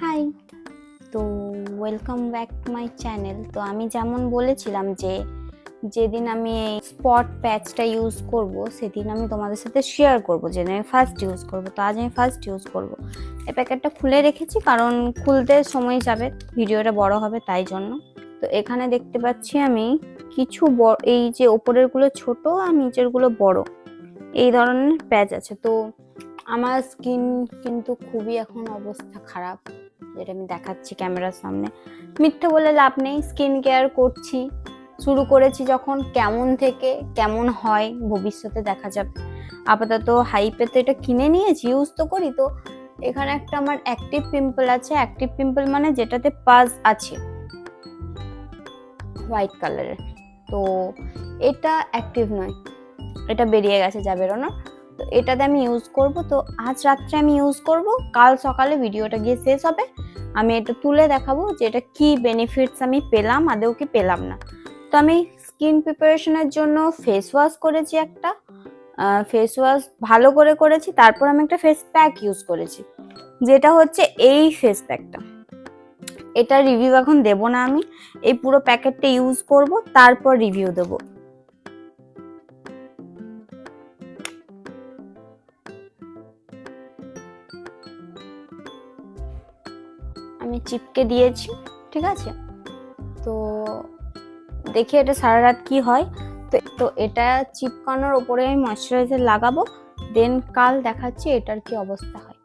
High, তো welcome back to my channel. তো আমি যেমন বলেছিলাম যে যেদিন আমি এই স্পট প্যাচটা ইউজ করব সেদিন আমি তোমাদের সাথে শেয়ার করব যে আমি ফার্স্ট ইউজ করব। তো আজ আমি ফার্স্ট ইউজ করব। এই প্যাকেটটা খুলে রেখেছি কারণ খুলতে সময় যাবে, ভিডিওটা বড় হবে তাই জন্য। তো এখানে দেখতে পাচ্ছি আমি কিছু এই যে ওপরের গুলো ছোট আর নিচের গুলো বড়, এই ধরনের প্যাচ আছে। তো আমার স্কিন কিন্তু খুবই এখন অবস্থা খারাপ, যেটা আমি দেখাচ্ছি ক্যামেরার সামনে। মিথ্যে বলে লাভ নেই, স্কিন কেয়ার করছি, শুরু করেছি যখন। কেমন থেকে কেমন হয় ভবিষ্যতে দেখা যাবে। আপাতত হাইপে তো এটা কিনে নিয়েছি, ইউজ তো করি। তো এখানে একটা আমার অ্যাক্টিভ পিম্পল আছে। অ্যাক্টিভ পিম্পল মানে যেটাতে পাজ আছে হোয়াইট কালারের। তো এটা অ্যাক্টিভ নয়, এটা বেরিয়ে গেছে, যা বেরোনো। তো এটাতে আমি ইউজ করব। তো আজ রাত্রে আমি ইউজ করব, কাল সকালে ভিডিওটা গিয়ে শেষ হবে, আমি এটা তুলে দেখাবো যে এটা কি বেনিফিটস আমি পেলাম, আদৌ কি পেলাম না। তো আমি স্কিন প্রিপারেশনের জন্য ফেস ওয়াশ করেছি একটা, ফেস ওয়াশ ভালো করে করেছি। তারপর আমি একটা ফেস প্যাক ইউজ করেছি, যেটা হচ্ছে এই ফেস প্যাকটা। এটা রিভিউ এখন দেব না, আমি এই পুরো প্যাকেটটা ইউজ করব, তারপর রিভিউ দেবো। আমি চিপকে দিয়েছি, ঠিক আছে। তো দেখি এটা সারা রাত কি হয়। তো এটা চিপকানোর ওপরে আমি ময়শ্চারাইজার লাগাবো, দেন কাল দেখাচ্ছি এটার কি অবস্থা হয়।